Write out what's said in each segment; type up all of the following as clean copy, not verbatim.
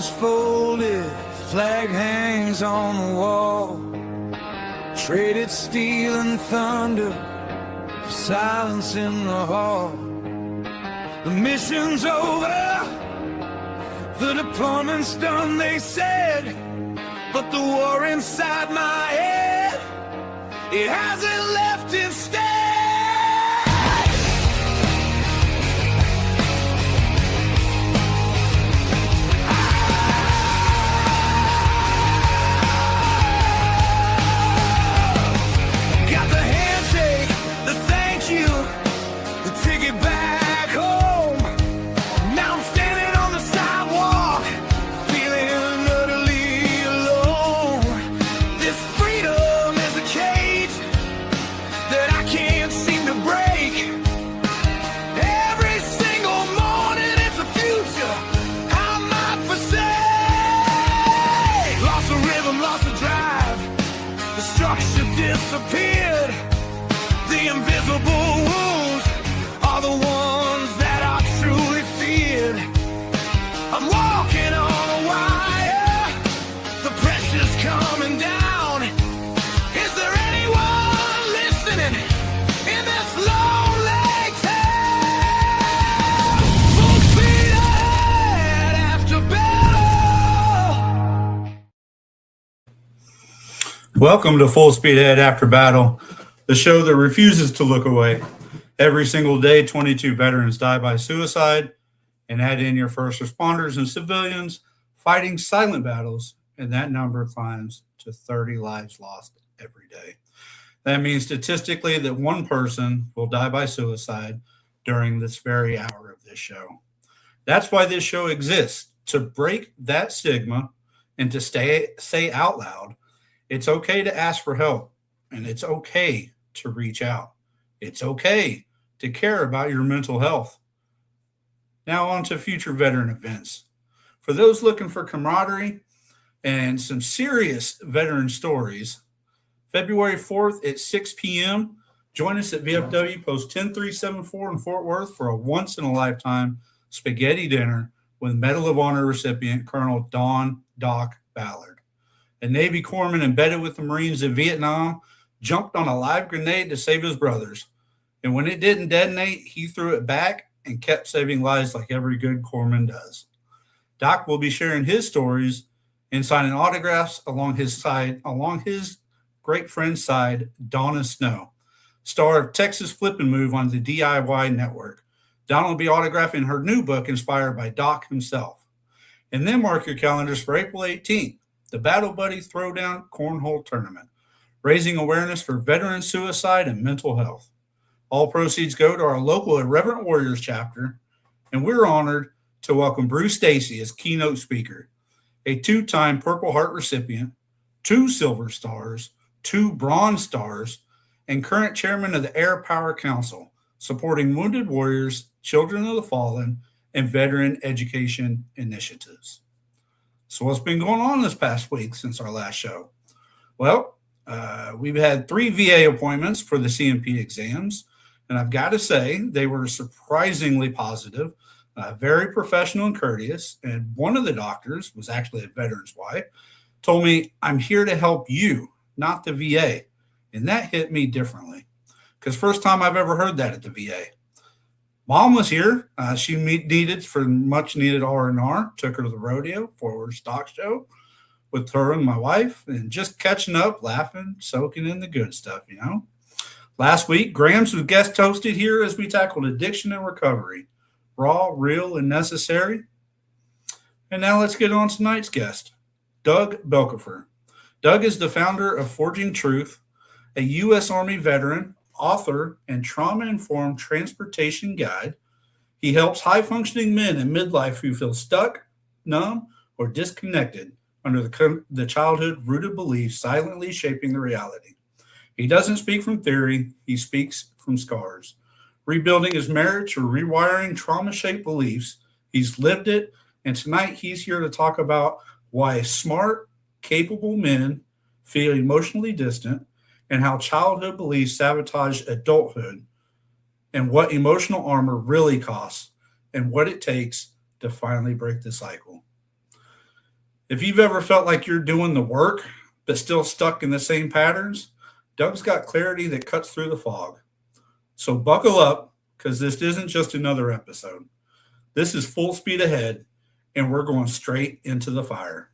arms folded, flag hangs on the wall. Traded steel and thunder for silence in the hall. The mission's over, the deployment's done, they said. But the war inside my head, it hasn't left instead. Got the handshake, the thank you, the ticket back home. Now I'm standing on the sidewalk, feeling utterly alone. This freedom is a cage that I can't seem to break. Every single morning it's a future I might forsake. Lost the rhythm, lost the drive, the structure disappeared. The invisible wounds are the ones that I truly feared. I'm walking on a wire, the pressure's coming down. Is there anyone listening in this lonely town? Full speed ahead after battle. Welcome to Full Speed Ahead After Battle, the show that refuses to look away. Every single day, 22 veterans die by suicide, and add in your first responders and civilians fighting silent battles, and that number climbs to 30 lives lost every day. That means statistically that one person will die by suicide during this very hour of this show. That's why this show exists, to break that stigma and to say out loud, it's okay to ask for help, and it's okay to reach out. It's okay to care about your mental health. Now on to future veteran events. For those looking for camaraderie and some serious veteran stories, February 4th at 6 p.m., join us at VFW Post 10374 in Fort Worth for a once-in-a-lifetime spaghetti dinner with Medal of Honor recipient Colonel Don Doc Ballard. A Navy corpsman embedded with the Marines in Vietnam jumped on a live grenade to save his brothers. And when it didn't detonate, he threw it back and kept saving lives like every good corpsman does. Doc will be sharing his stories and signing autographs along his great friend's side, Donna Snow, star of Texas Flip and Move on the DIY network. Donna will be autographing her new book inspired by Doc himself. And then mark your calendars for April 18th, the Battle Buddy Throwdown Cornhole Tournament, raising awareness for veteran suicide and mental health. All proceeds go to our local Irreverent Warriors chapter, and we're honored to welcome Bruce Stacy as keynote speaker, a two-time Purple Heart recipient, 2 Silver Stars, 2 Bronze Stars, and current chairman of the Air Power Council, supporting wounded warriors, children of the fallen, and veteran education initiatives. So what's been going on this past week since our last show? Well, we've had 3 VA appointments for the CMP exams, and I've got to say they were surprisingly positive, very professional and courteous. And one of the doctors was actually a veteran's wife, told me, I'm here to help you, not the VA. And that hit me differently, because first time I've ever heard that at the VA. Mom was here. She needed for much needed R&R, took her to the rodeo for her stock show with her and my wife, and just catching up, laughing, soaking in the good stuff, you know. Last week, Grams was guest hosted here as we tackled addiction and recovery, raw, real, and necessary. And now let's get on tonight's guest, Doug Belkofer. Doug is the founder of Forging Truth, a U.S. Army veteran, author, and trauma-informed transportation guide. He helps high-functioning men in midlife who feel stuck, numb, or disconnected under the childhood-rooted beliefs silently shaping the reality. He doesn't speak from theory, he speaks from scars. Rebuilding his marriage or rewiring trauma-shaped beliefs, he's lived it, and tonight he's here to talk about why smart, capable men feel emotionally distant, and how childhood beliefs sabotage adulthood, and what emotional armor really costs, and what it takes to finally break the cycle. If you've ever felt like you're doing the work but still stuck in the same patterns, Doug's got clarity that cuts through the fog. So buckle up, because this isn't just another episode. This is full speed ahead, and we're going straight into the fire.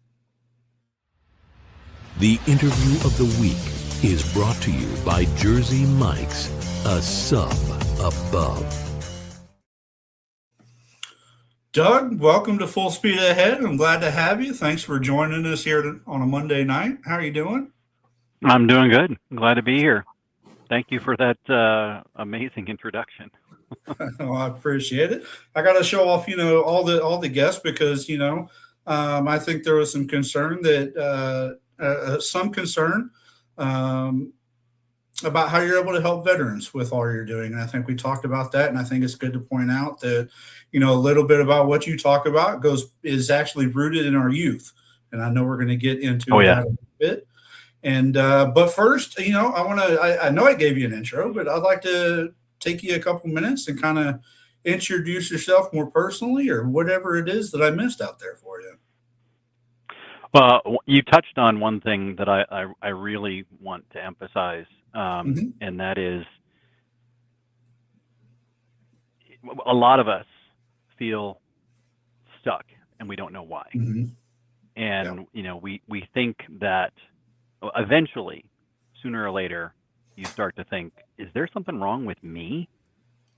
The interview of the week is brought to you by Jersey Mike's, a sub above. Doug, welcome to Full Speed Ahead. I'm glad to have you. Thanks for joining us here on a Monday night. How are you doing? I'm doing good. I'm glad to be here. Thank you for that amazing introduction. Oh, I appreciate it. I got to show off, all the guests because, I think there was some concern about how you're able to help veterans with all you're doing. And I think we talked about that. And I think it's good to point out that, a little bit about what you talk about is actually rooted in our youth. And I know we're going to get into that a bit. And, but first, I know I gave you an intro, but I'd like to take you a couple minutes and kind of introduce yourself more personally or whatever it is that I missed out there for you. Well, you touched on one thing that I really want to emphasize, and that is a lot of us feel stuck and we don't know why. And, we think that eventually, sooner or later, you start to think, is there something wrong with me?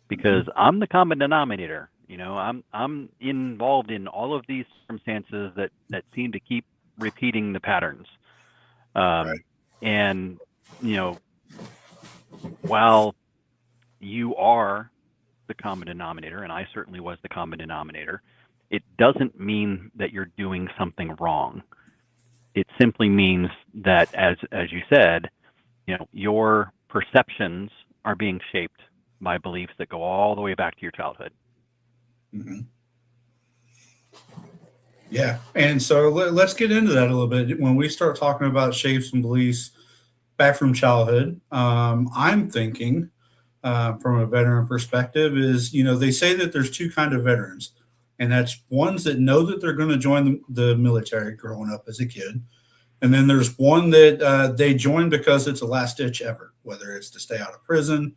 Because I'm the common denominator. I'm involved in all of these circumstances that seem to keep repeating the patterns. And, while you are the common denominator, and I certainly was the common denominator, it doesn't mean that you're doing something wrong. It simply means that, as you said, your perceptions are being shaped by beliefs that go all the way back to your childhood. Yeah. And so let's get into that a little bit. When we start talking about shapes and beliefs back from childhood, I'm thinking from a veteran perspective is, they say that there's two kinds of veterans, and that's ones that know that they're going to join the military growing up as a kid. And then there's one that they join because it's a last ditch effort, whether it's to stay out of prison,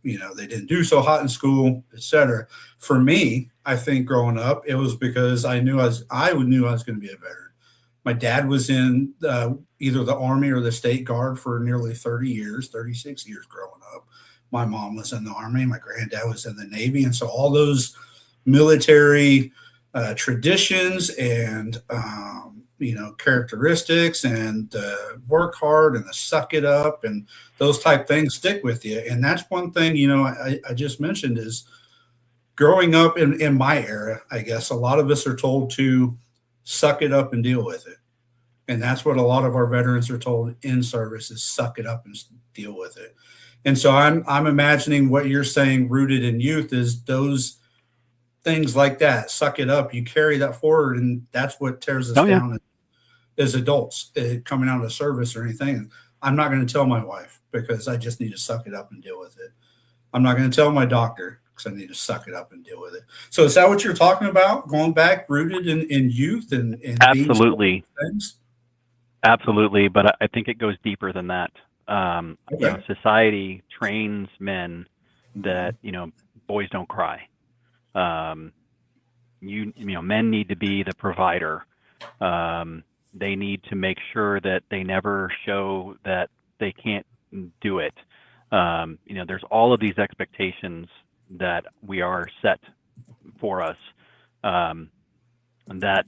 they didn't do so hot in school, etc. For me, I think growing up, it was because I knew I was going to be a veteran. My dad was in either the Army or the State Guard for nearly 36 years growing up. My mom was in the Army. My granddad was in the Navy. And so all those military traditions and, characteristics and work hard and the suck it up and those type things stick with you. And that's one thing, I just mentioned is growing up in my era, I guess a lot of us are told to suck it up and deal with it. And that's what a lot of our veterans are told in service is suck it up and deal with it. And so I'm imagining what you're saying rooted in youth is those things like that, suck it up. You carry that forward, and that's what tears us down as adults coming out of service or anything. I'm not going to tell my wife because I just need to suck it up and deal with it. I'm not going to tell my doctor because I need to suck it up and deal with it. So is that what you're talking about? Going back, rooted in youth and absolutely things? Absolutely. But I think it goes deeper than that. Society trains men that, boys don't cry. Men need to be the provider. They need to make sure that they never show that they can't do it. There's all of these expectations that we are set for us that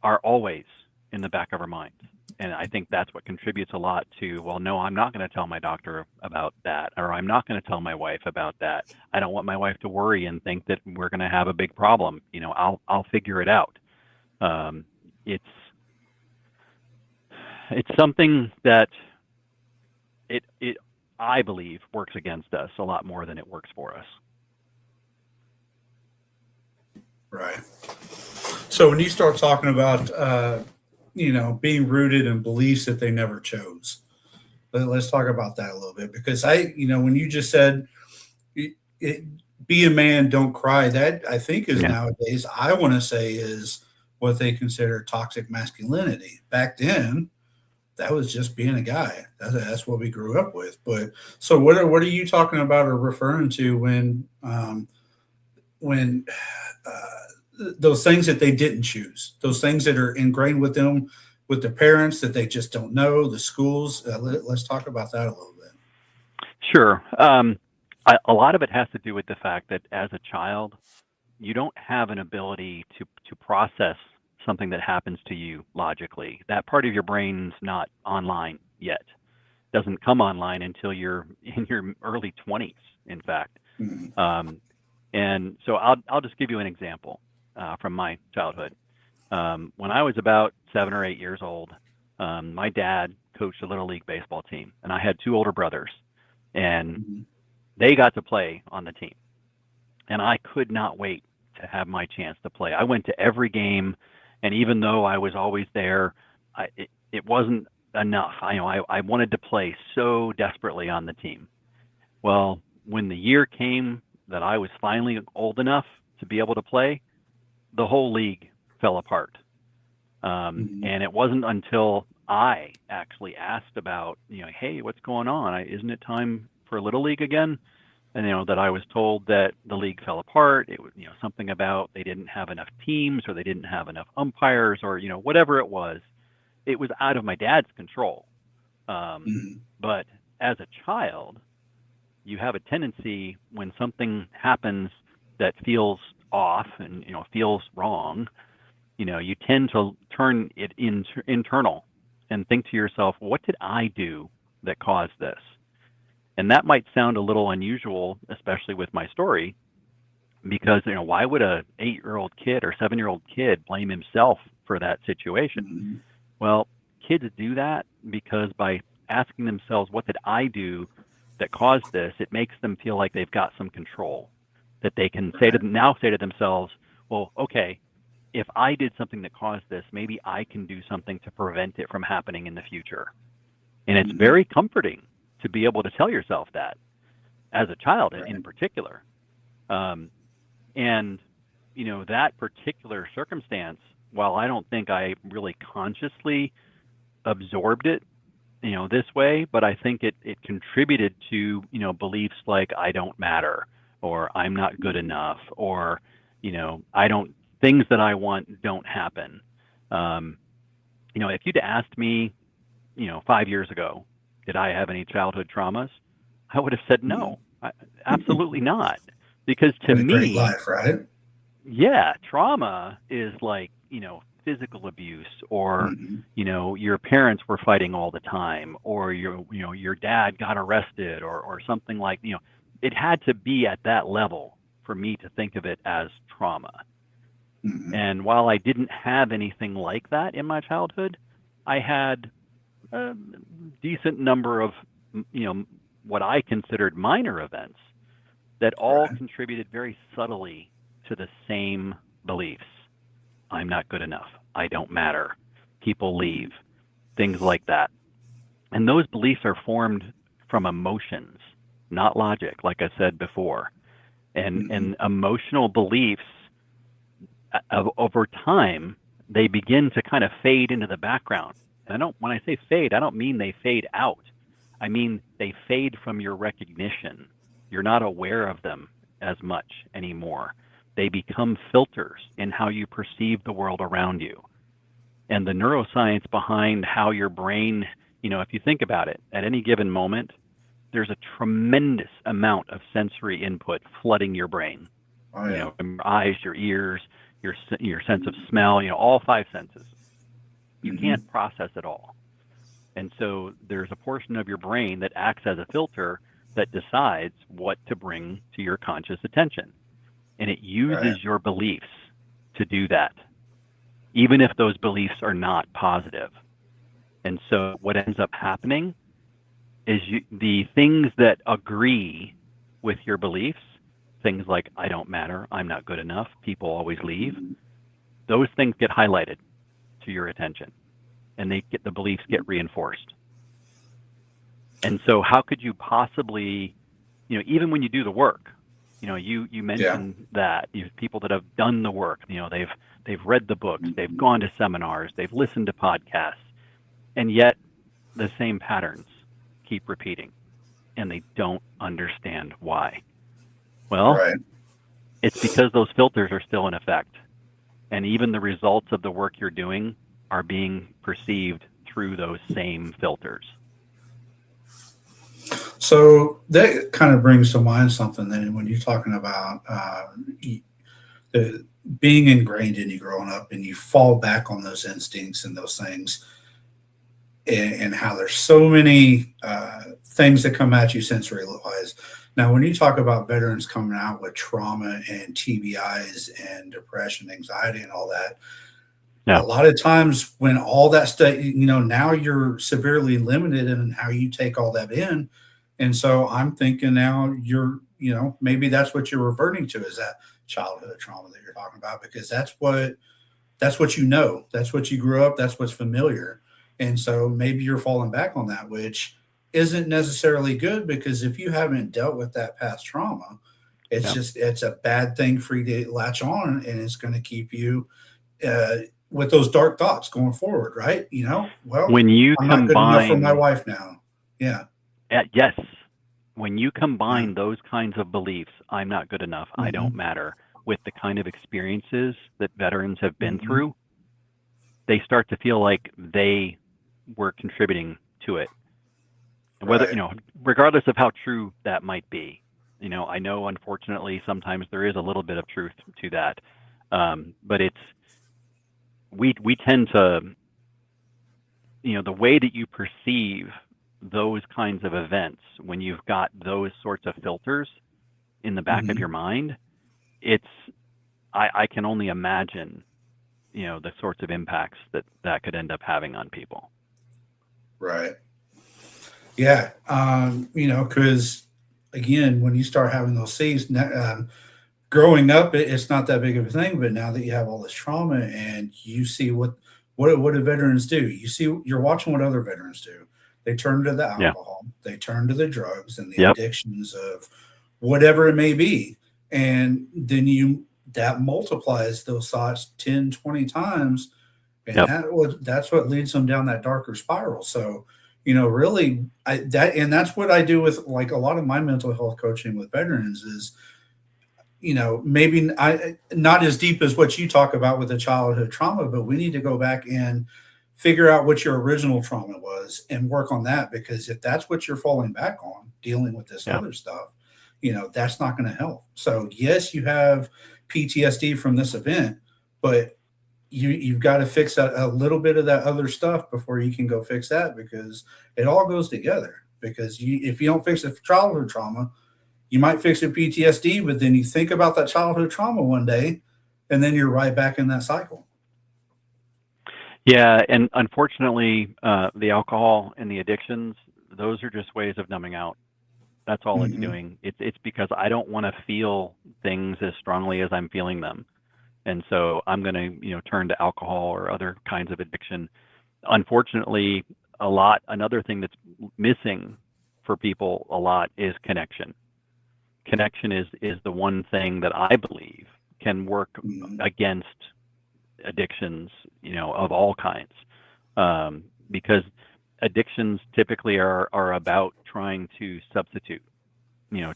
are always in the back of our minds. And I think that's what contributes a lot to, well, no, I'm not going to tell my doctor about that, or I'm not going to tell my wife about that. I don't want my wife to worry and think that we're going to have a big problem. I'll figure it out. It's something that I believe works against us a lot more than it works for us. Right. So when you start talking about, being rooted in beliefs that they never chose, let's talk about that a little bit, because when you just said, be a man, don't cry, that I think is nowadays, I want to say is what they consider toxic masculinity. Back then, that was just being a guy. That's what we grew up with. But so what are you talking about or referring to when those things that they didn't choose, those things that are ingrained with them, with their parents that they just don't know, the schools? Let's talk about that a little bit. Sure. A lot of it has to do with the fact that as a child, you don't have an ability to process something that happens to you logically. That part of your brain's not online yet. Doesn't come online until you're in your early 20s, in fact. Mm-hmm. And so I'll just give you an example from my childhood. When I was about 7 or 8 years old, my dad coached a little league baseball team, and I had 2 older brothers, and Mm-hmm. they got to play on the team. And I could not wait to have my chance to play. I went to every game, and even though I was always there, it wasn't enough. I wanted to play so desperately on the team. Well, when the year came that I was finally old enough to be able to play, the whole league fell apart. Mm-hmm. And it wasn't until I actually asked about, hey, what's going on? Isn't it time for Little League again? And, that I was told that the league fell apart. It was, something about they didn't have enough teams or they didn't have enough umpires or, whatever it was. It was out of my dad's control. Mm-hmm. But as a child, you have a tendency when something happens that feels off and, feels wrong, you tend to turn it internal and think to yourself, what did I do that caused this? And that might sound a little unusual, especially with my story, because, why would a 8-year-old kid or 7-year-old kid blame himself for that situation? Mm-hmm. Well, kids do that because by asking themselves, what did I do that caused this? It makes them feel like they've got some control, that they can say to themselves, well, okay, if I did something that caused this, maybe I can do something to prevent it from happening in the future. And it's very comforting to be able to tell yourself that as a child in particular. And, that particular circumstance, while I don't think I really consciously absorbed it, this way, but I think it contributed to, beliefs like I don't matter or I'm not good enough or, things that I want don't happen. If you'd asked me, 5 years ago, did I have any childhood traumas? I would have said no, absolutely not. Because to me, great life, right? Yeah, trauma is like, physical abuse or, your parents were fighting all the time or your dad got arrested or something like, it had to be at that level for me to think of it as trauma. Mm-hmm. And while I didn't have anything like that in my childhood, I had a decent number of, what I considered minor events that all contributed very subtly to the same beliefs. I'm not good enough. I don't matter. People leave. Things like that. And those beliefs are formed from emotions, not logic, like I said before. And emotional beliefs, over time, they begin to kind of fade into the background. And when I say fade, I don't mean they fade out. I mean they fade from your recognition. You're not aware of them as much anymore. They become filters in how you perceive the world around you. And the neuroscience behind how your brain, if you think about it, at any given moment, there's a tremendous amount of sensory input flooding your brain. Oh, yeah. From your eyes, your ears, your sense of smell, all 5 senses. You can't process it all. And so there's a portion of your brain that acts as a filter that decides what to bring to your conscious attention. And it uses your beliefs to do that, even if those beliefs are not positive. And so what ends up happening is the things that agree with your beliefs, things like I don't matter, I'm not good enough, people always leave, those things get highlighted to your attention and the beliefs get reinforced. And so how could you possibly, even when you do the work, You mentioned that people that have done the work, they've read the books, they've gone to seminars, they've listened to podcasts, and yet the same patterns keep repeating, and they don't understand why. Well, Right. it's because those filters are still in effect, and even the results of the work you're doing are being perceived through those same filters. So that kind of brings to mind something then when you're talking about the being ingrained in you growing up and you fall back on those instincts and those things, and how there's so many things that come at you sensory wise. Now, when you talk about veterans coming out with trauma and TBIs and depression, anxiety, and all that, Yeah. a lot of times when all that stuff, now you're severely limited in how you take all that in. And so I'm thinking now maybe that's what you're reverting to, is that childhood trauma that you're talking about, because that's what that's what you grew up, that's what's familiar. And so maybe you're falling back on that, which isn't necessarily good, because if you haven't dealt with that past trauma, Yeah. it's a bad thing for you to latch on, and it's going to keep you uh, with those dark thoughts going forward, right? Well, When you I'm not good enough for my combine, wife now. Yeah. yes, when you Yeah. combine those kinds of beliefs, I'm not good enough, I don't Hmm. matter, with the kind of experiences that veterans have been Hmm. through, they start to feel like they were contributing to it. And whether, Right. regardless of how true that might be, I know unfortunately sometimes there is a little bit of truth to that. But we tend to, the way that you perceive those kinds of events when you've got those sorts of filters in the back of Hmm. your mind, it's, I can only imagine, the sorts of impacts that could end up having on people. Right. Yeah. Because again, when you start having those seeds, growing up, it's not that big of a thing. But now that you have all this trauma and you see what do veterans do? You're watching what other veterans do. They turn to the Yeah. alcohol, they turn to the drugs and the Yep. addictions of whatever it may be. And then that multiplies those thoughts 10, 20 times. And Yep. that's what leads them down that darker spiral. So, really, that's what I do with like a lot of my mental health coaching with veterans is, maybe not as deep as what you talk about with the childhood trauma, but we need to go back and figure out what your original trauma was and work on that, because if that's what you're falling back on, dealing with this Yeah. other stuff, that's not going to help. So yes, you have PTSD from this event, but you've got to fix a little bit of that other stuff before you can go fix that, because it all goes together. Because if you don't fix the childhood trauma, you might fix your PTSD, but then you think about that childhood trauma one day, and then you're right back in that cycle. Yeah, and unfortunately, the alcohol and the addictions, those are just ways of numbing out. That's all it's Hmm. doing. It's because I don't want to feel things as strongly as I'm feeling them. And so I'm going to, turn to alcohol or other kinds of addiction. Unfortunately, another thing that's missing for people a lot is connection. Connection is the one thing that I believe can work Hmm. against addictions, of all kinds, because addictions typically are about trying to substitute,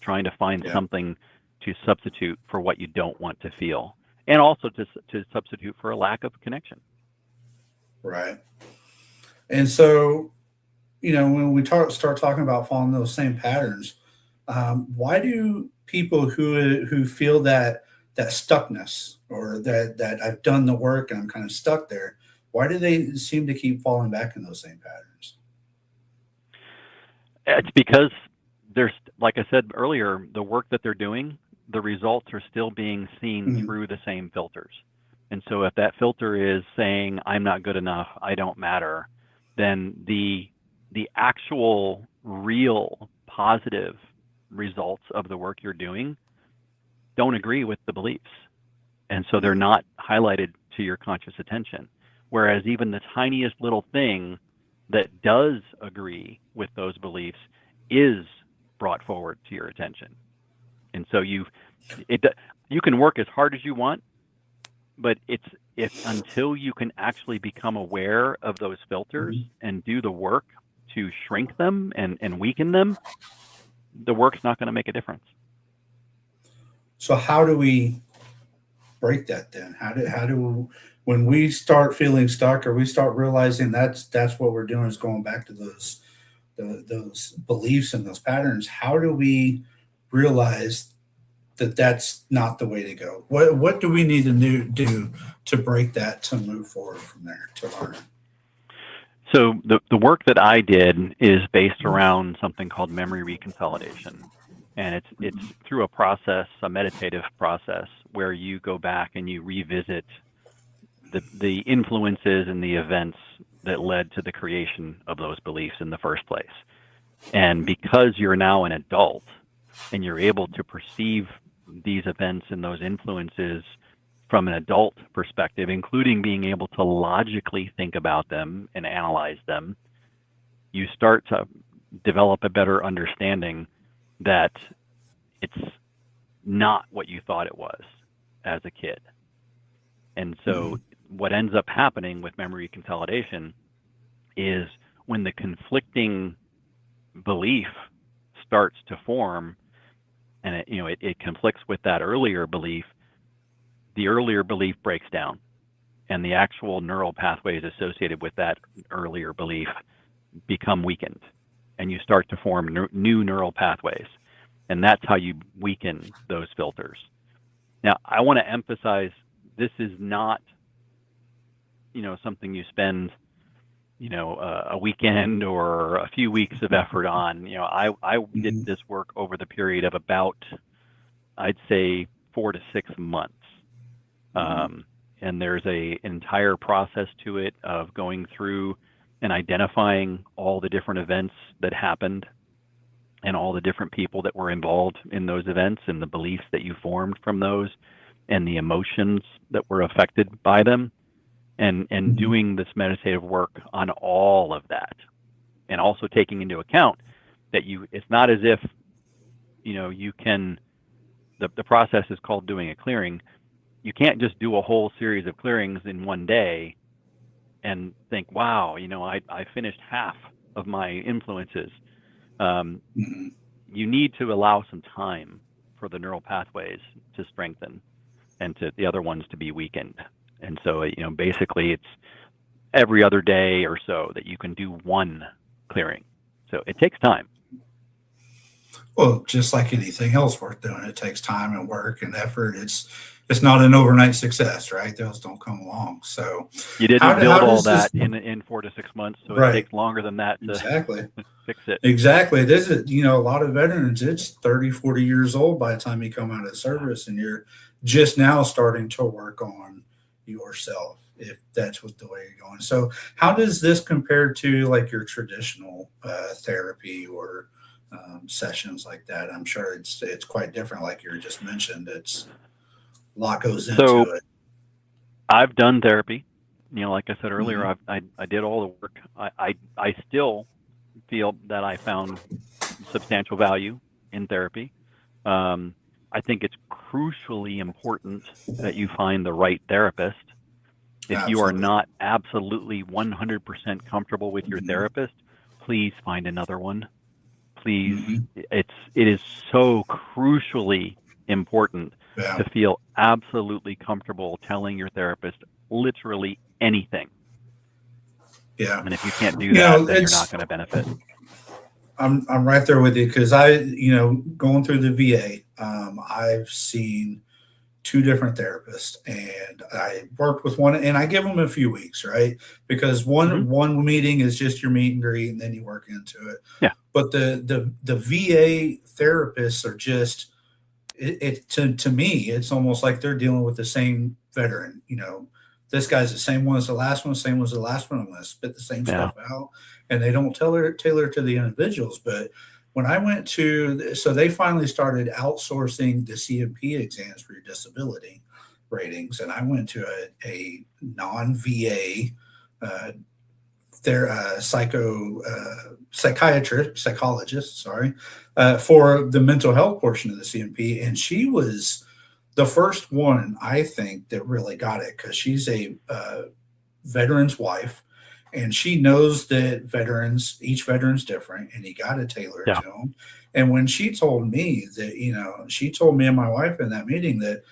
trying to find Yeah. something to substitute for what you don't want to feel, and also to substitute for a lack of connection. Right. And so, when we start talking about following those same patterns, why do people who feel that stuckness, or that I've done the work and I'm kind of stuck there, why do they seem to keep falling back in those same patterns? It's because there's, like I said earlier, the work that they're doing, the results are still being seen Mhm. through the same filters. And so if that filter is saying I'm not good enough, I don't matter, then the actual real positive results of the work you're doing don't agree with the beliefs. And so they're Mhm. not highlighted to your conscious attention. Whereas even the tiniest little thing that does agree with those beliefs is brought forward to your attention. And so you can work as hard as you want, but if until you can actually become aware of those filters and do the work to shrink them and weaken them, the work's not going to make a difference. So how do we break that then? How do when we start feeling stuck, or we start realizing that's what we're doing is going back to those beliefs and those patterns? How do we realize that that's not the way to go? What do we need to do to break that, to move forward from there, to learn? So the work that I did is based around something called memory reconsolidation. And it's through a process, a meditative process, where you go back and you revisit the influences and the events that led to the creation of those beliefs in the first place. And because you're now an adult and you're able to perceive these events and those influences from an adult perspective, including being able to logically think about them and analyze them, you start to develop a better understanding that it's not what you thought it was as a kid. And so what ends up happening with memory consolidation is when the conflicting belief starts to form, and it conflicts with that earlier belief, the earlier belief breaks down, and the actual neural pathways associated with that earlier belief become weakened, and you start to form new neural pathways. And that's how you weaken those filters. Now, I want to emphasize, this is not, something you spend, a weekend or a few weeks of effort on. I did this work over the period of about, I'd say, 4 to 6 months. And there's an entire process to it of going through and identifying all the different events that happened and all the different people that were involved in those events and the beliefs that you formed from those and the emotions that were affected by them, and doing this meditative work on all of that, and also taking into account that it's not as if, you can, the process is called doing a clearing. You can't just do a whole series of clearings in one day and think, wow, I finished half of my influences. You need to allow some time for the neural pathways to strengthen and to the other ones to be weakened. And so, basically it's every other day or so that you can do one clearing. So it takes time. Well, just like anything else worth doing, it takes time and work and effort. It's not an overnight success, right? Those don't come along. So you didn't build all that in 4 to 6 months, so it takes longer than that to fix it. Exactly. This is, a lot of veterans, it's 30, 40 years old by the time you come out of service, and you're just now starting to work on yourself, if that's what the way you're going. So how does this compare to like your traditional therapy or sessions like that? I'm sure it's quite different. Like you just mentioned, it's a lot goes into it. I've done therapy, like I said earlier. I did all the work. I still feel that I found substantial value in therapy. I think it's crucially important that you find the right therapist. If you are not absolutely 100% comfortable with your therapist, please find another one. Please. It is so crucially important to feel absolutely comfortable telling your therapist literally anything. Yeah. And if you can't do that, then you're not going to benefit. I'm right there with you, because going through the VA, I've seen 2 different therapists, and I worked with one, and I give them a few weeks, right? Because one meeting is just your meet and greet, and then you work into it. Yeah. But the VA therapists are just, to me, it's almost like they're dealing with the same veteran. This guy's the same one as the last one, same as the last one. I'm going to spit the same stuff out, and they don't tailor to the individuals. But when I went so they finally started outsourcing the CMP exams for your disability ratings, and I went to a non-VA their psychologist, sorry, for the mental health portion of the CMP, and she was the first one I think that really got it because she's a veteran's wife, and she knows that each veteran's different, and you got to tailor it Yeah. to them. And when she told me that, she told me and my wife in that meeting that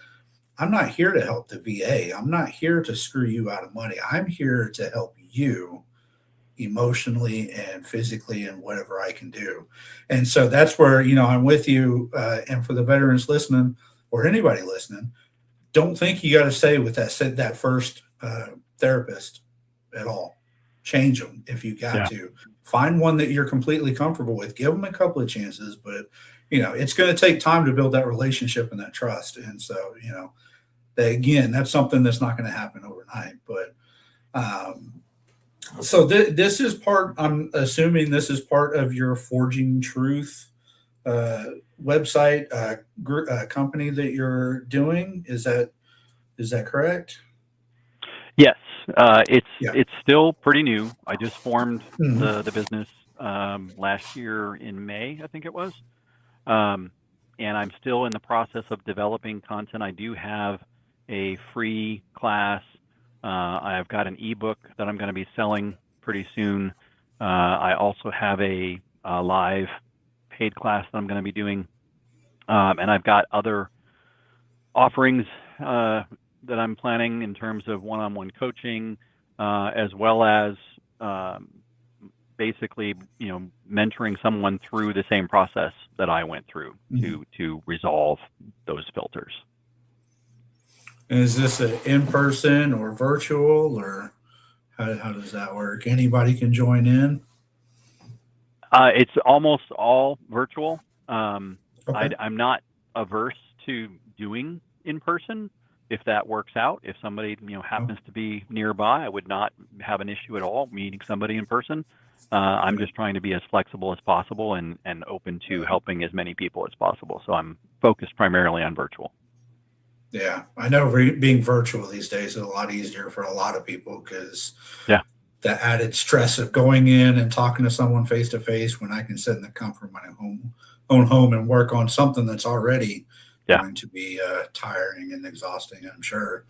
I'm not here to help the VA. I'm not here to screw you out of money. I'm here to help you emotionally and physically and whatever I can do. And so that's where, I'm with you. And for the veterans listening or anybody listening, don't think you got to stay with that first therapist at all. Change them if you got to. Find one that you're completely comfortable with. Give them a couple of chances, but it's going to take time to build that relationship and that trust. And so, again, that's something that's not going to happen overnight. But so this is part. I'm assuming this is part of your Forging Truth website company that you're doing. Is that correct? Yes, it's still pretty new. I just formed the business last year in May, I think it was, and I'm still in the process of developing content. I do have a free class. I've got an ebook that I'm going to be selling pretty soon. I also have a live paid class that I'm going to be doing, and I've got other offerings that I'm planning in terms of one-on-one coaching, as well as basically, mentoring someone through the same process that I went through to resolve those filters. And is this an in-person or virtual, or how does that work? Anybody can join in? It's almost all virtual. Okay. I'm not averse to doing in person if that works out. If somebody happens to be nearby, I would not have an issue at all meeting somebody in person. I'm just trying to be as flexible as possible and open to helping as many people as possible. So I'm focused primarily on virtual. Yeah, I know being virtual these days is a lot easier for a lot of people because the added stress of going in and talking to someone face to face when I can sit in the comfort of my own home and work on something that's already going to be tiring and exhausting, I'm sure.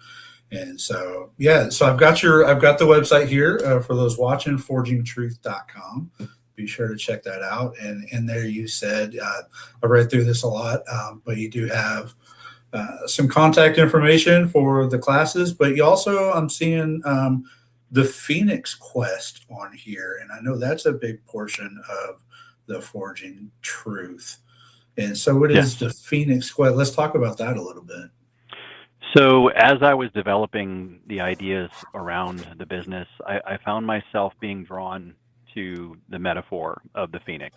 And so, so I've got the website here for those watching, forgingtruth.com. Be sure to check that out. And in there, you said, I read through this a lot, but you do have some contact information for the classes, but you also, I'm seeing the Phoenix Quest on here. And I know that's a big portion of the Forging Truth. And so what is the Phoenix Quest? Let's talk about that a little bit. So as I was developing the ideas around the business, I found myself being drawn to the metaphor of the Phoenix.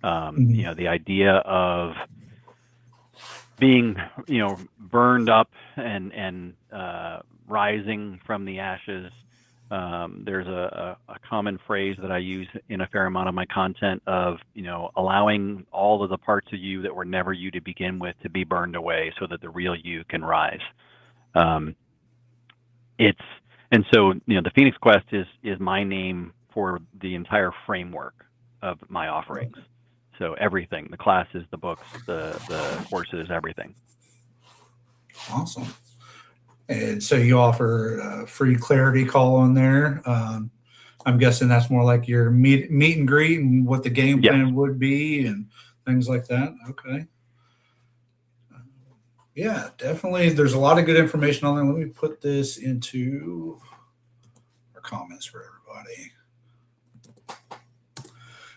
The idea of being, burned up and rising from the ashes. There's a common phrase that I use in a fair amount of my content of, allowing all of the parts of you that were never you to begin with to be burned away so that the real you can rise. The Phoenix Quest is my name for the entire framework of my offerings. So everything, the classes, the books, the courses, everything. Awesome. And so you offer a free clarity call on there. I'm guessing that's more like your meet and greet and what the game plan would be and things like that. Okay. Yeah, definitely. There's a lot of good information on there. Let me put this into our comments for everybody.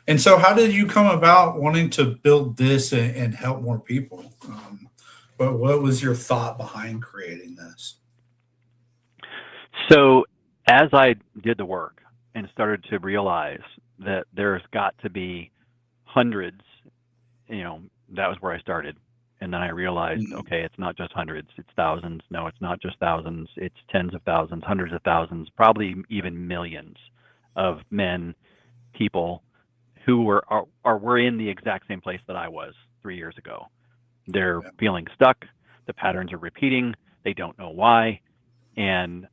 And so how did you come about wanting to build this and help more people? What was your thought behind creating this? So as I did the work and started to realize that there's got to be hundreds, that was where I started. And then I realized, okay, it's not just hundreds, it's thousands. No, it's not just thousands, it's tens of thousands, hundreds of thousands, probably even millions of men, people who were in the exact same place that I was 3 years ago. They're feeling stuck. The patterns are repeating. They don't know why. And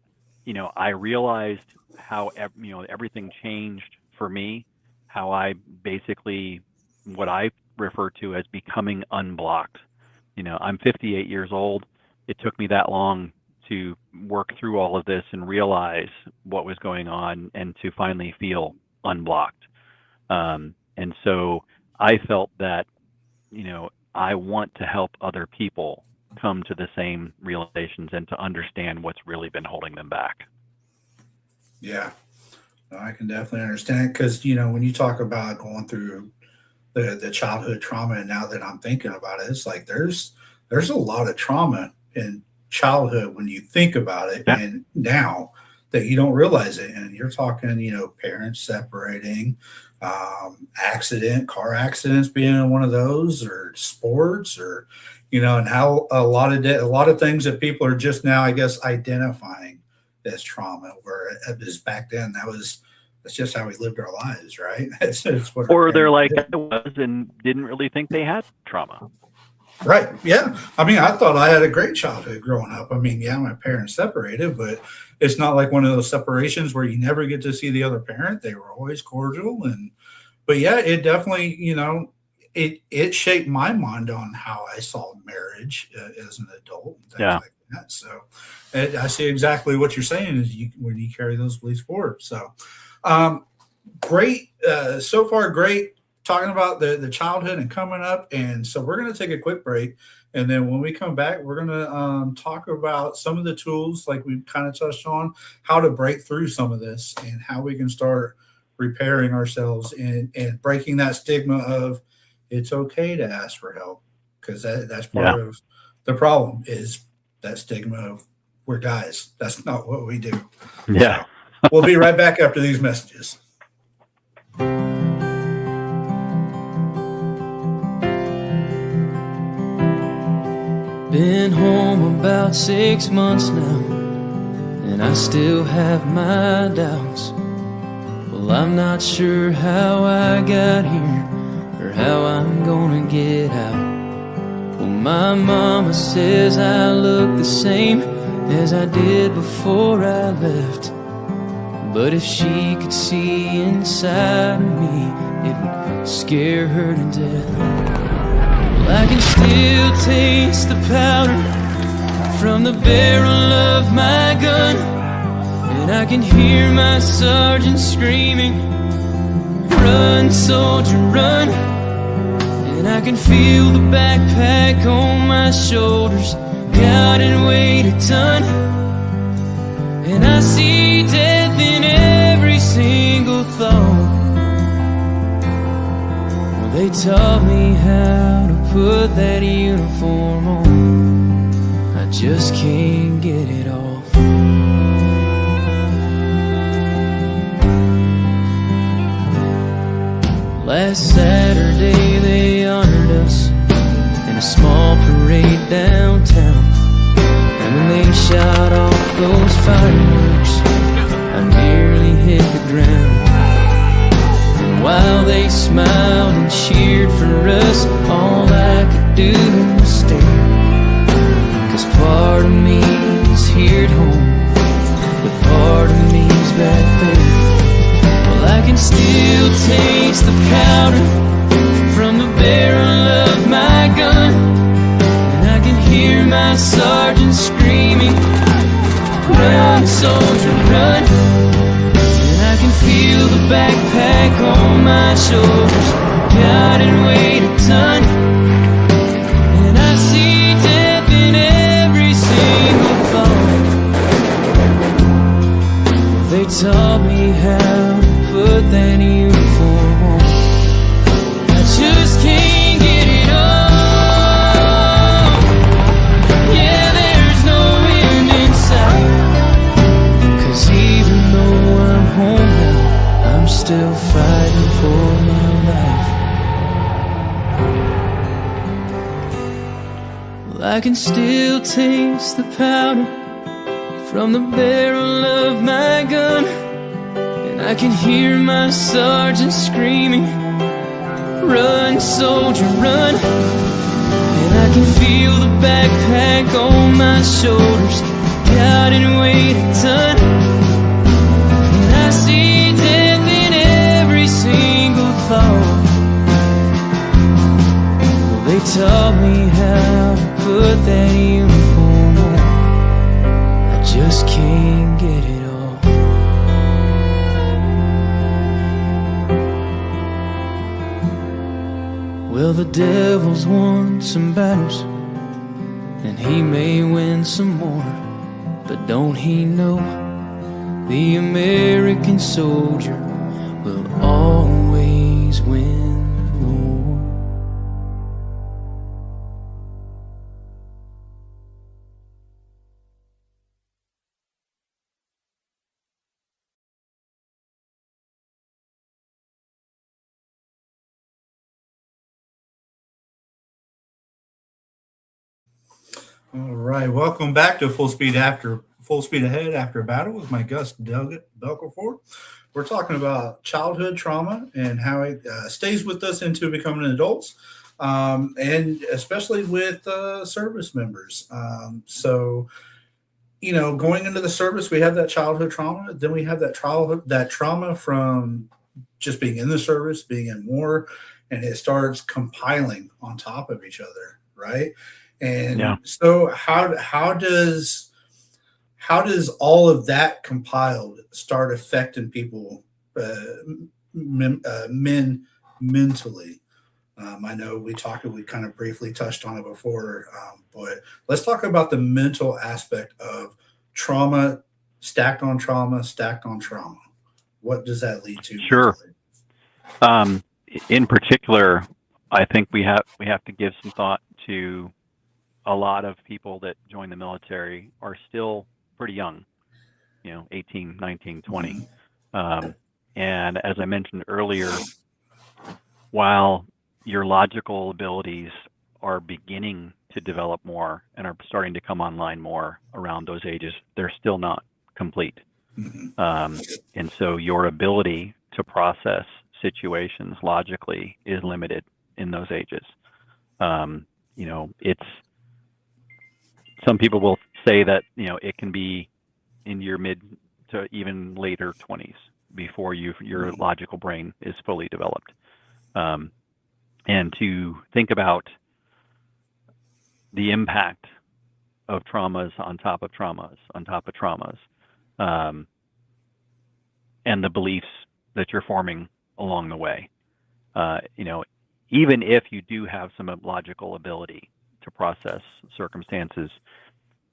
I realized how everything changed for me, how I basically, what I refer to as becoming unblocked. I'm 58 years old. It took me that long to work through all of this and realize what was going on and to finally feel unblocked. And so I felt that, I want to help other people come to the same realizations and to understand what's really been holding them back. Yeah, no, I can definitely understand, because when you talk about going through the childhood trauma, and now that I'm thinking about it, it's like there's a lot of trauma in childhood when you think about it, Yeah. and now that you don't realize it. And you're talking, parents separating, car accidents being one of those, or sports, or and how a lot of things that people are just now, I guess, identifying as trauma, where as back then that's just how we lived our lives, right? It's what Or they're like I was and didn't really think they had trauma. Right. Yeah. I mean, I thought I had a great childhood growing up. I mean, yeah, my parents separated, but it's not like one of those separations where you never get to see the other parent. They were always cordial. But yeah, it definitely, it shaped my mind on how I saw marriage as an adult and things like that. So I see exactly what you're saying is when you carry those beliefs forward. So great. So far, great. Talking about the childhood and coming up. And so we're going to take a quick break. And then when we come back, we're going to talk about some of the tools, like we kind of touched on, how to break through some of this and how we can start repairing ourselves and breaking that stigma of it's okay to ask for help. Because that's part of the problem, is that stigma of we're guys. That's not what we do. Yeah. So we'll be right back after these messages. Been home about 6 months now, and I still have my doubts. Well, I'm not sure how I got here or how I'm gonna get out. Well, my mama says I look the same as I did before I left, but if she could see inside of me, it would scare her to death. I can still taste the powder from the barrel of my gun, and I can hear my sergeant screaming, "Run, soldier, run!" And I can feel the backpack on my shoulders, God, it weighed a ton. And I see death in every single thought. Well, they taught me how to put that uniform on, I just can't get it off. Last Saturday they honored us in a small parade downtown, and when they shot off those fireworks, I nearly hit the ground. And while they smiled and cheered for us, all I could do was stare. 'Cause part of me is here at home, but part of me's back there. Well, I can still taste the powder from the barrel of my gun, and I can hear my sergeant screaming, "Run, soldier, run!" And I can feel the backpack on my shoulders, God, it weighed a ton. And I see death in every single thought. They taught me how to put that uniform on, I just can't get it on. Yeah, there's no end in sight, 'cause even though I'm home now, I'm still fighting for my life. Well, I can still taste the powder from the barrel of my gun, and I can hear my sergeant screaming, "Run, soldier, run!" And I can feel the backpack on my shoulders, out and wait a ton. And I see death in every single thought. Well, they taught me how to put that uniform on. I just can't get it all. Well, the devil's won some battles, and he may win some more, but don't he know the American soldier will always win the war? All right, welcome back to Full Speed Ahead After Battle with my guest Doug Belkofer. We're talking about childhood trauma and how it stays with us into becoming adults, and especially with service members. So, going into the service, we have that childhood trauma. Then we have that trauma from just being in the service, being in war, and it starts compiling on top of each other, right? And so how does all of that compiled start affecting people, men mentally? I know we kind of briefly touched on it before, but let's talk about the mental aspect of trauma, stacked on trauma, stacked on trauma. What does that lead to? Sure. In particular, I think we have to give some thought to a lot of people that join the military are still pretty young, 18, 19, 20. And as I mentioned earlier, while your logical abilities are beginning to develop more and are starting to come online more around those ages, they're still not complete. And so your ability to process situations logically is limited in those ages. It's some people will say that it can be in your mid to even later 20s before your logical brain is fully developed. And to think about the impact of traumas on top of traumas on top of traumas, and the beliefs that you're forming along the way. Even if you do have some logical ability to process circumstances,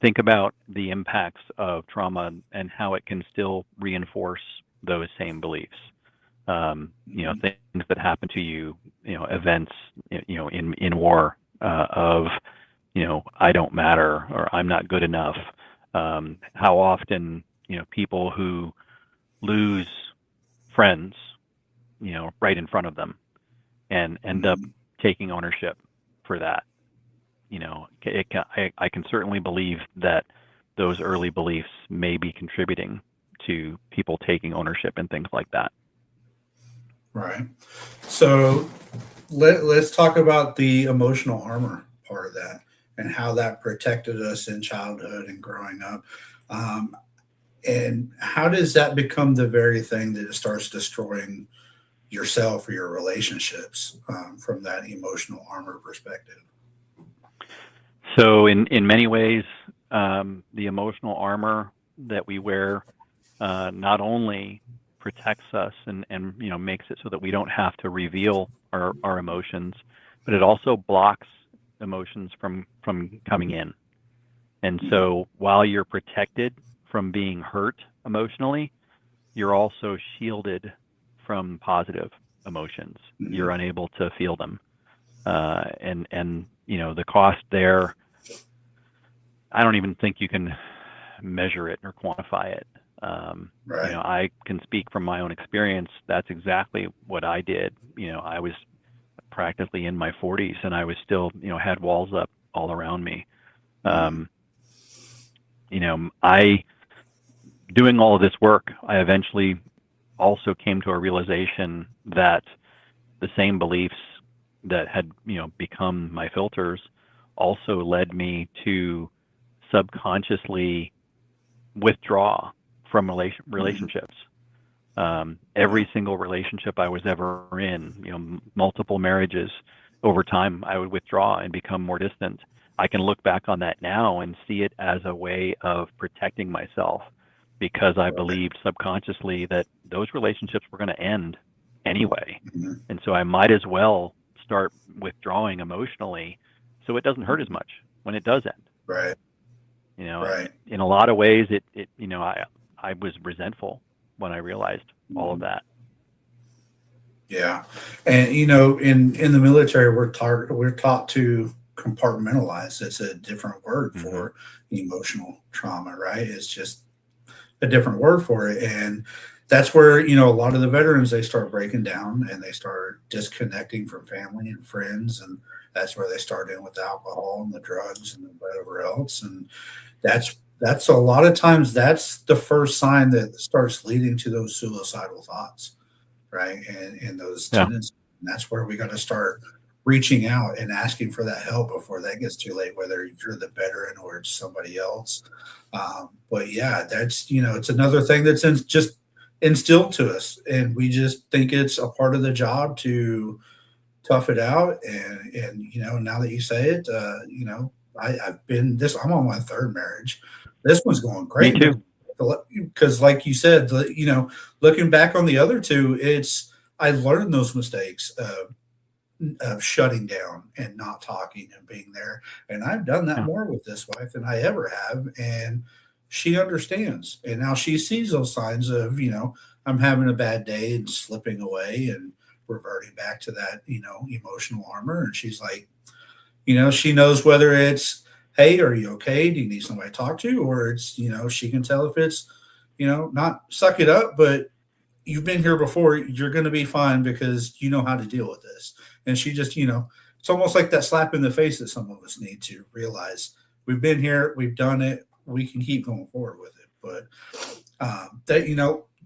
think about the impacts of trauma and how it can still reinforce those same beliefs. Things that happen to you, events, in war, of, I don't matter, or I'm not good enough. How often, people who lose friends, right in front of them and end up taking ownership for that. I can certainly believe that those early beliefs may be contributing to people taking ownership and things like that. Right. So let's talk about the emotional armor part of that and how that protected us in childhood and growing up. And how does that become the very thing that it starts destroying yourself or your relationships, from that emotional armor perspective? So in many ways, the emotional armor that we wear not only protects us and makes it so that we don't have to reveal our emotions, but it also blocks emotions from coming in. And so while you're protected from being hurt emotionally, you're also shielded from positive emotions. You're unable to feel them. And the cost there, I don't even think you can measure it or quantify it. Right. I can speak from my own experience. That's exactly what I did. I was practically in my 40s and I was still, had walls up all around me. Doing all of this work, I eventually also came to a realization that the same beliefs that had, become my filters also led me to subconsciously withdraw from relationships. Every single relationship I was ever in, multiple marriages, over time, I would withdraw and become more distant. I can look back on that now and see it as a way of protecting myself, because I believed subconsciously that those relationships were going to end anyway. And so I might as well start withdrawing emotionally so it doesn't hurt as much when it does end. Right. In a lot of ways, I was resentful when I realized all of that. Yeah. And, in the military, we're taught to compartmentalize. It's a different word for emotional trauma, right? It's just a different word for it. And that's where, a lot of the veterans, they start breaking down and they start disconnecting from family and friends. And that's where they start in with the alcohol and the drugs and whatever else. And that's a lot of times, that's the first sign that starts leading to those suicidal thoughts, right? And those tendencies. And that's where we got to start reaching out and asking for that help before that gets too late, whether you're the veteran or it's somebody else. But yeah, that's, it's another thing that's just instilled to us. And we just think it's a part of the job to tough it out. And now that you say it, I'm on my third marriage. This one's going great. Me too. Because like you said, looking back on the other two, I learned those mistakes of shutting down and not talking and being there. And I've done that more with this wife than I ever have. And she understands. And now she sees those signs of, I'm having a bad day and slipping away and reverting back to that, emotional armor. And she's like, she knows whether it's, hey, are you okay? Do you need somebody to talk to? Or it's, she can tell if it's, not suck it up, but you've been here before. You're going to be fine because you know how to deal with this. And she just, it's almost like that slap in the face that some of us need to realize we've been here, we've done it, we can keep going forward with it. But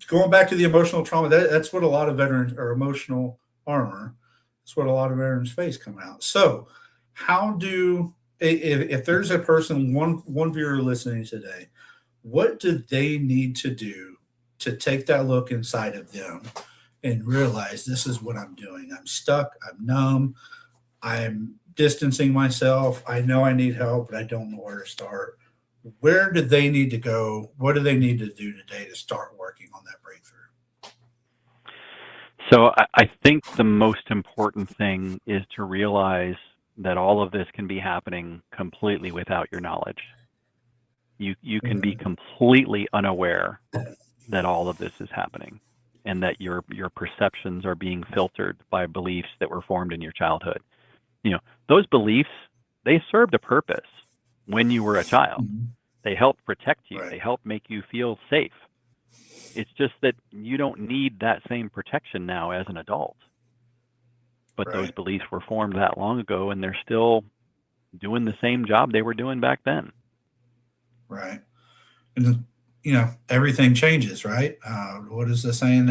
going back to the emotional trauma, that's what a lot of veterans, or emotional armor, that's what a lot of veterans face coming out. So how do, if there's a person, one viewer listening today, what do they need to do to take that look inside of them and realize this is what I'm doing? I'm stuck. I'm numb. I'm distancing myself. I know I need help, but I don't know where to start. Where do they need to go? What do they need to do today to start working on that breakthrough? So I think the most important thing is to realize that all of this can be happening completely without your knowledge. You can be completely unaware that all of this is happening, and that your perceptions are being filtered by beliefs that were formed in your childhood. Those beliefs, they served a purpose when you were a child. They helped protect you. They helped make you feel safe. It's just that you don't need that same protection now as an adult. But those beliefs were formed that long ago, and they're still doing the same job they were doing back then. Right. And, everything changes, right? What is the saying?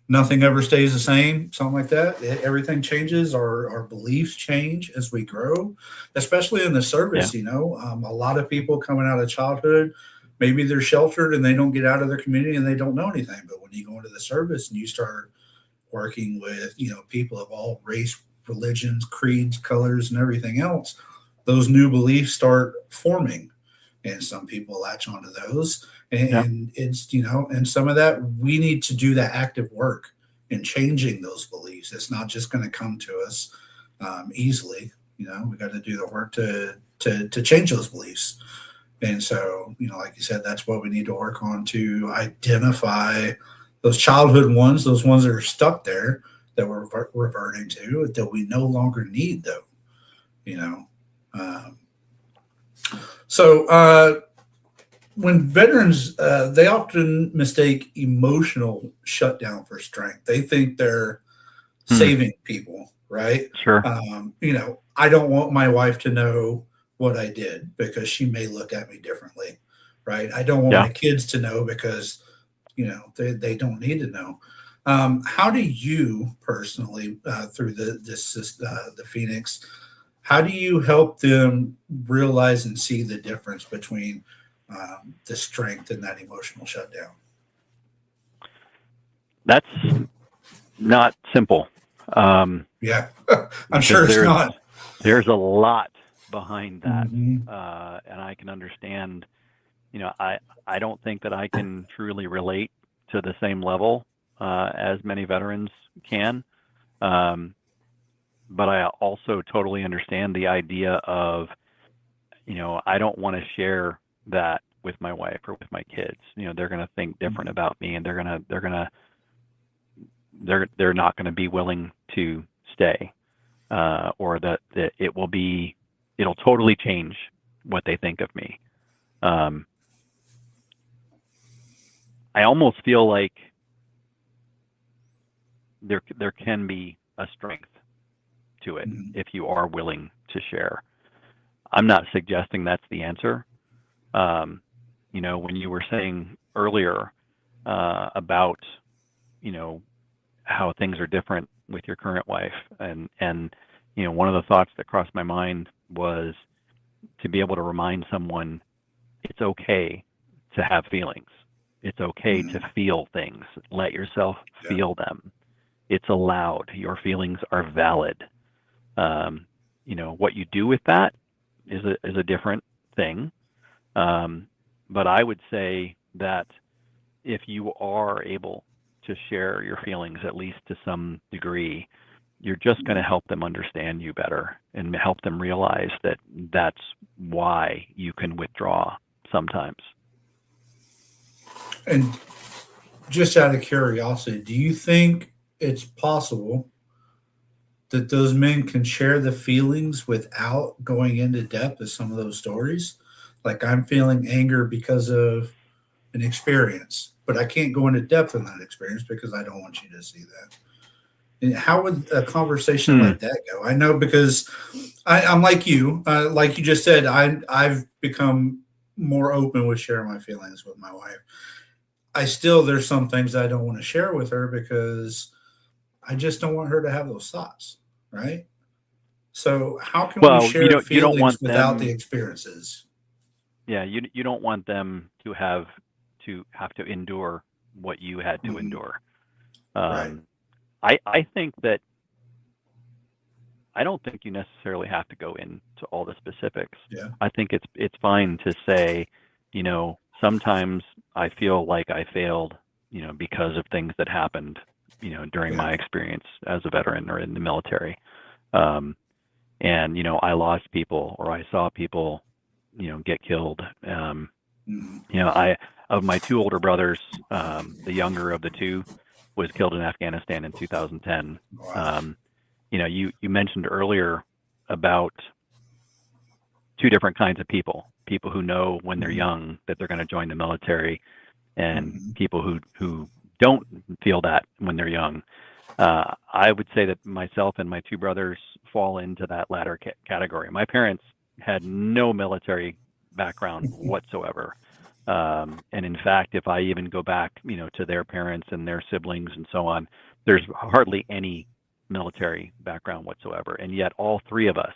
Nothing ever stays the same, something like that. Everything changes. Our beliefs change as we grow, especially in the service. A lot of people coming out of childhood, maybe they're sheltered and they don't get out of their community and they don't know anything. But when you go into the service and you start working with, people of all race, religions, creeds, colors, and everything else, those new beliefs start forming. And some people latch onto those. And it's, and some of that, we need to do that active work in changing those beliefs. It's not just going to come to us easily. We got to do the work to change those beliefs. And so, like you said, that's what we need to work on, to identify those childhood ones, those ones that are stuck there that we're reverting to, that we no longer need, though. So when veterans, they often mistake emotional shutdown for strength. They think they're saving people, right? Sure. I don't want my wife to know what I did because she may look at me differently, right? I don't want my kids to know because, they don't need to know. How do you personally, through the Phoenix, how do you help them realize and see the difference between the strength in that emotional shutdown? That's not simple. Yeah, I'm Because sure it's not. there's a lot behind that, Mhm. and I can understand. I don't think that I can truly relate to the same level as many veterans can, um, but I also totally understand the idea of, I don't want to share that with my wife or with my kids. They're going to think different about me, and they're not going to be willing to stay, or that it'll totally change what they think of me. Um, I almost feel like there can be a strength to it Mhm. if you are willing to share. I'm not suggesting that's the answer. Um, when you were saying earlier about, you know, how things are different with your current wife, and one of the thoughts that crossed my mind was to be able to remind someone it's okay to have feelings. It's okay to Mhm. feel things. Let yourself Yeah. feel them. It's allowed. Your feelings are valid. Um, what you do with that is a different thing. Um, but I would say that if you are able to share your feelings, at least to some degree, you're just going to help them understand you better and help them realize that that's why you can withdraw sometimes. And just out of curiosity, do you think it's possible that those men can share the feelings without going into depth of some of those stories? Like, I'm feeling anger because of an experience, but I can't go into depth in that experience because I don't want you to see that. And how would a conversation Hmm. like that go? I know because I'm like you just said, I've become more open with sharing my feelings with my wife. I still there's some things I don't want to share with her because I just don't want her to have those thoughts, right? So how can we Well, you share don't you don't feelings want without the them. experiences? Yeah, you don't want them to have to endure what you had to Mhm. endure. Right. Um, I think that I don't think you necessarily have to go into all the specifics. Yeah. I think it's fine to say, sometimes I feel like I failed, because of things that happened, during Yeah. my experience as a veteran or in the military. Um, and I lost people, or I saw people, get killed. Mhm. I of my two older brothers, the younger of the two was killed in Afghanistan in 2010. Wow. Um, you mentioned earlier about two different kinds of people who know when they're Mhm. young that they're going to join the military, and Mhm. people who don't feel that when they're young. I would say that myself and my two brothers fall into that latter category. My parents had no military background whatsoever. And in fact, if I even go back, to their parents and their siblings and so on, there's hardly any military background whatsoever. And yet all three of us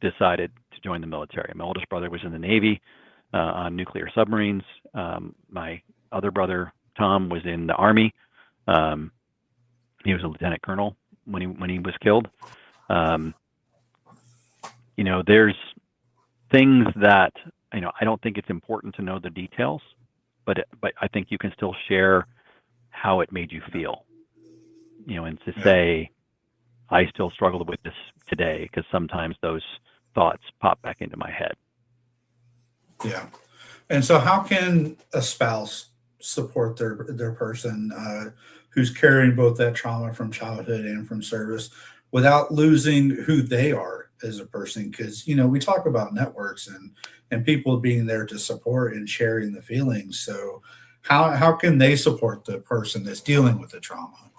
decided to join the military. My oldest brother was in the Navy on nuclear submarines. My other brother, Tom, was in the Army. Um, he was a lieutenant colonel when he was killed. Um, there's things that I don't think it's important to know the details, but I think you can still share how it made you feel. And to Yeah. say I still struggle with this today because sometimes those thoughts pop back into my head. Yeah. And so, how can a spouse support their person who's carrying both that trauma from childhood and from service without losing who they are as a person? Because we talk about networks and people being there to support and sharing the feelings. So, how can they support the person that's dealing with the trauma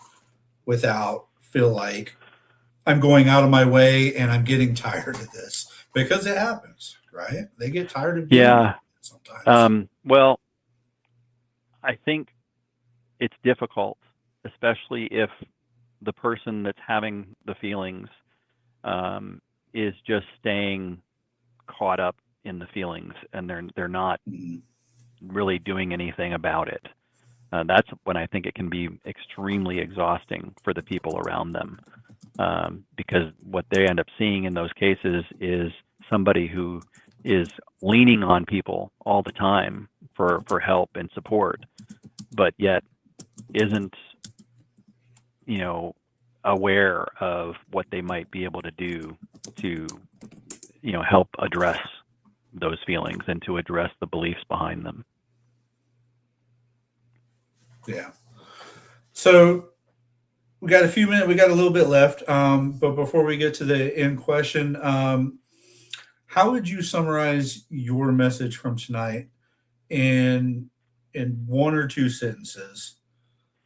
without feel like I'm going out of my way and I'm getting tired of this because it happens, right? They get tired of dealing with it Yeah. sometimes. Well, I think it's difficult, especially if the person that's having the feelings is just staying caught up in the feelings, and they're not Mhm. really doing anything about it. That's when I think it can be extremely exhausting for the people around them, because what they end up seeing in those cases is somebody who is leaning on people all the time for help and support, but yet isn't, aware of what they might be able to do to, help address those feelings and to address the beliefs behind them. Yeah. So we got a few minutes. We got a little bit left. But before we get to the end question, how would you summarize your message from tonight in one or two sentences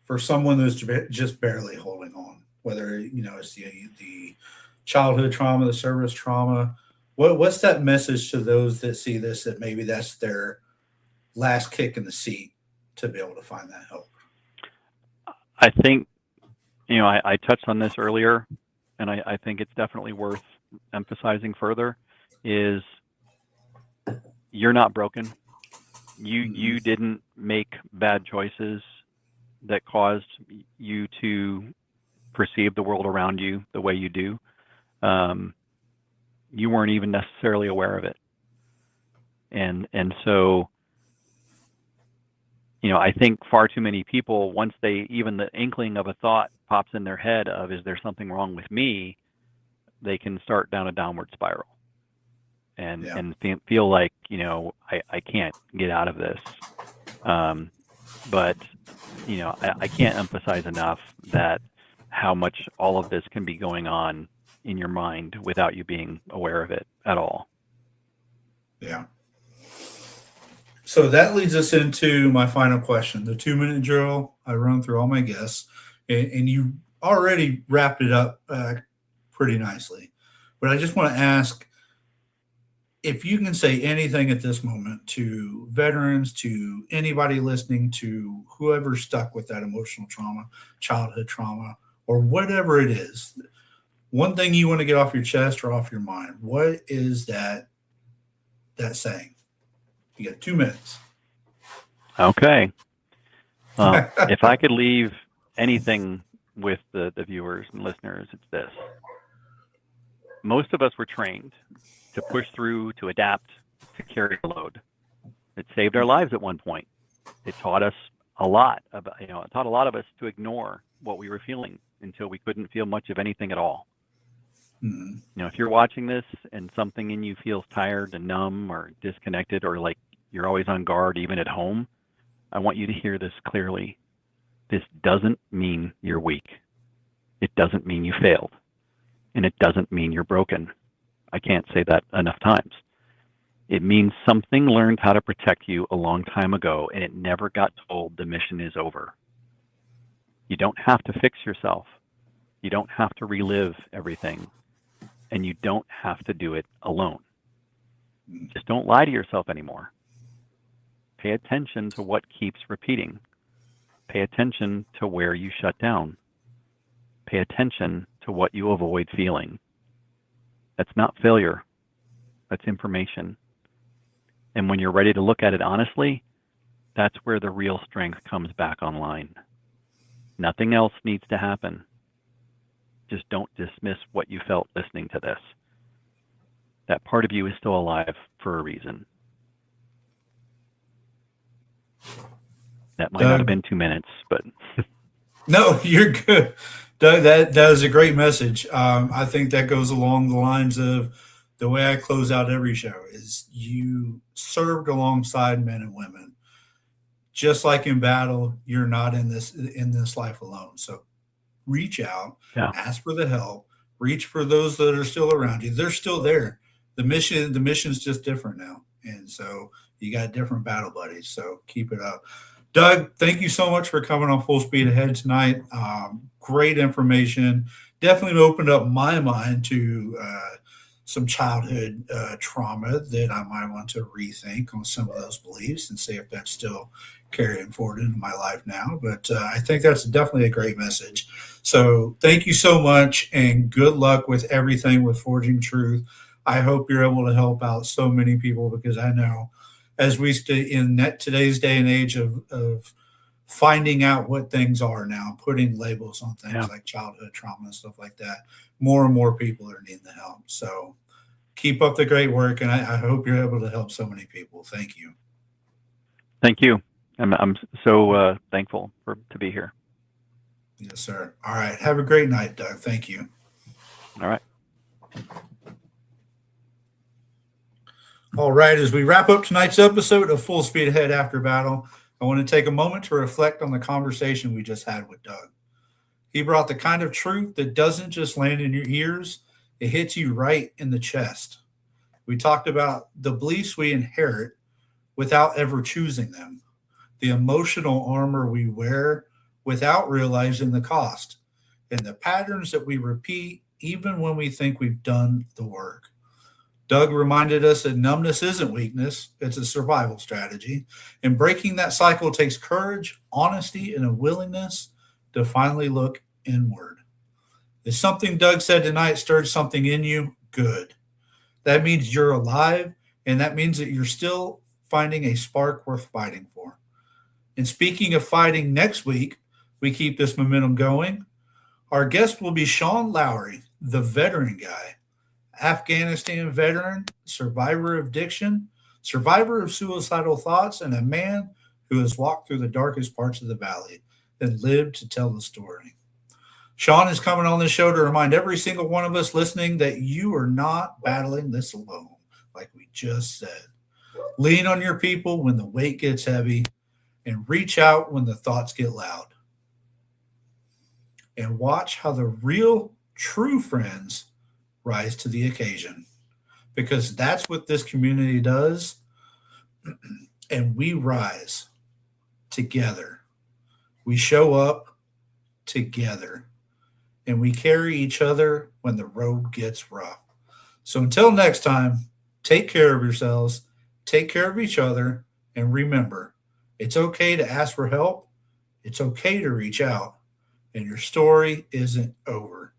for someone who's just barely holding on? Whether it's the childhood trauma, the service trauma. What's that message to those that see this, that maybe that's their last kick in the seat to be able to find that help? I think, I touched on this earlier, and I think it's definitely worth emphasizing further, is you're not broken. You didn't make bad choices that caused you to perceive the world around you the way you do. You weren't even necessarily aware of it. And so, I think far too many people, once even the inkling of a thought pops in their head of, is there something wrong with me? They can start down a downward spiral and feel like, I can't get out of this. But, I can't emphasize enough that how much all of this can be going on in your mind without you being aware of it at all. Yeah. So that leads us into my final question, the 2-minute drill. I run through all my guests, and you already wrapped it up pretty nicely. But I just want to ask if you can say anything at this moment to veterans, to anybody listening, to whoever's stuck with that emotional trauma, childhood trauma, or whatever it is, one thing you want to get off your chest or off your mind. What is that saying? You got 2 minutes. Okay. If I could leave anything with the viewers and listeners, it's this. Most of us were trained to push through, to adapt, to carry the load. It saved our lives at one point. It taught us a lot about, it taught a lot of us to ignore what we were feeling until we couldn't feel much of anything at all. Mm-hmm. If you're watching this and something in you feels tired and numb or disconnected, or like you're always on guard, even at home, I want you to hear this clearly. This doesn't mean you're weak. It doesn't mean you failed. And it doesn't mean you're broken. I can't say that enough times. It means something learned how to protect you a long time ago, and it never got told the mission is over. You don't have to fix yourself. You don't have to relive everything. And you don't have to do it alone. Just don't lie to yourself anymore. Pay attention to what keeps repeating. Pay attention to where you shut down. Pay attention to what you avoid feeling. That's not failure. That's information. And when you're ready to look at it honestly, that's where the real strength comes back online. Nothing else needs to happen. Just don't dismiss what you felt listening to this. That part of you is still alive for a reason. That might not have been 2 minutes, but no, you're good, Doug. That is a great message. I think that goes along the lines of the way I close out every show. Is you served alongside men and women, just like in battle. You're not in this life alone. So reach out, ask for the help, reach for those that are still around you. They're still there. The mission's just different now, and so you got different battle buddies. So keep it up. Doug, thank you so much for coming on Full Speed Ahead tonight. Great information. Definitely opened up my mind to some childhood trauma that I might want to rethink on some of those beliefs and see if that's still carrying forward into my life now. But I think that's definitely a great message. So thank you so much, and good luck with everything with Forging Truth. I hope you're able to help out so many people, because I know as we stay in today's day and age of finding out what things are now, putting labels on things like childhood trauma and stuff like that, more and more people are needing the help. So keep up the great work, and I hope you're able to help so many people. Thank you. Thank you. I'm so thankful to be here. Yes, sir. All right. Have a great night, Doug. Thank you. All right. All right. As we wrap up tonight's episode of Full Speed Ahead After Battle, I want to take a moment to reflect on the conversation we just had with Doug. He brought the kind of truth that doesn't just land in your ears, it hits you right in the chest. We talked about the beliefs we inherit without ever choosing them, the emotional armor we wear without realizing the cost, and the patterns that we repeat even when we think we've done the work. Doug reminded us that numbness isn't weakness, it's a survival strategy. And breaking that cycle takes courage, honesty, and a willingness to finally look inward. If something Doug said tonight stirred something in you, good. That means you're alive, and that means that you're still finding a spark worth fighting for. And speaking of fighting, next week, we keep this momentum going. Our guest will be Sean Lowry, the veteran guy. Afghanistan veteran, survivor of addiction, survivor of suicidal thoughts, and a man who has walked through the darkest parts of the valley and lived to tell the story. Sean is coming on this show to remind every single one of us listening that you are not battling this alone, like we just said. Lean on your people when the weight gets heavy, and reach out when the thoughts get loud. And watch how the real, true friends rise to the occasion, because that's what this community does. And we rise together. We show up together, and we carry each other when the road gets rough. So until next time, take care of yourselves, take care of each other, and remember, it's okay to ask for help. It's okay to reach out, and your story isn't over.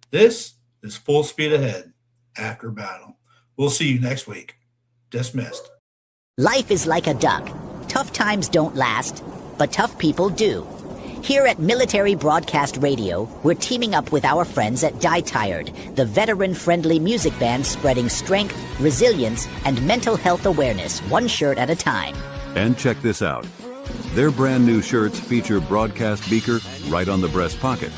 This is Full Speed Ahead After Battle. We'll see you next week. Dismissed. Life is like a duck. Tough times don't last, but tough people do. Here at Military Broadcast Radio, we're teaming up with our friends at Die Tired, the veteran-friendly music band spreading strength, resilience, and mental health awareness one shirt at a time. And check this out. Their brand new shirts feature broadcast beaker right on the breast pocket.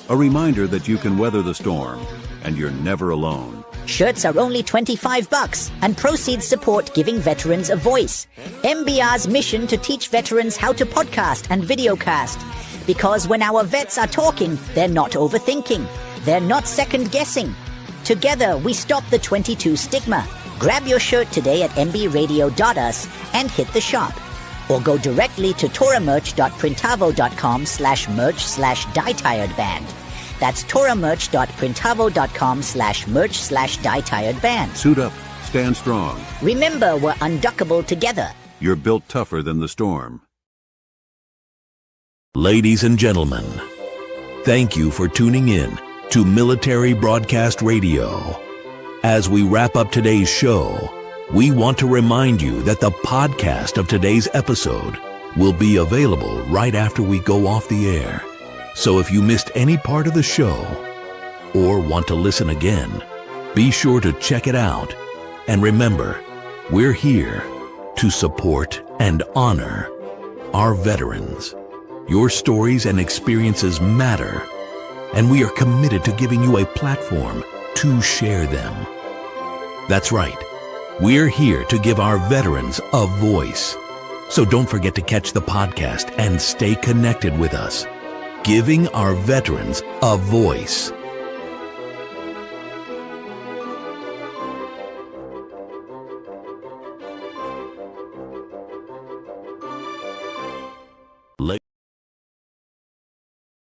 A reminder that you can weather the storm, and you're never alone. Shirts are only $25, and proceeds support giving veterans a voice. MBR's mission to teach veterans how to podcast and videocast. Because when our vets are talking, they're not overthinking. They're not second-guessing. Together, we stop the 22 stigma. Grab your shirt today at mbradio.us and hit the shop. Or go directly to toramerch.printavo.com/merch/dietiredband. That's toramerch.printavo.com/merch/dietiredband. Suit up, stand strong. Remember, we're unduckable together. You're built tougher than the storm. Ladies and gentlemen, thank you for tuning in to Military Broadcast Radio. As we wrap up today's show, we want to remind you that the podcast of today's episode will be available right after we go off the air. So if you missed any part of the show or want to listen again, be sure to check it out. And remember, we're here to support and honor our veterans. Your stories and experiences matter, and we are committed to giving you a platform to share them. That's right. We're here to give our veterans a voice. So don't forget to catch the podcast and stay connected with us. Giving our veterans a voice.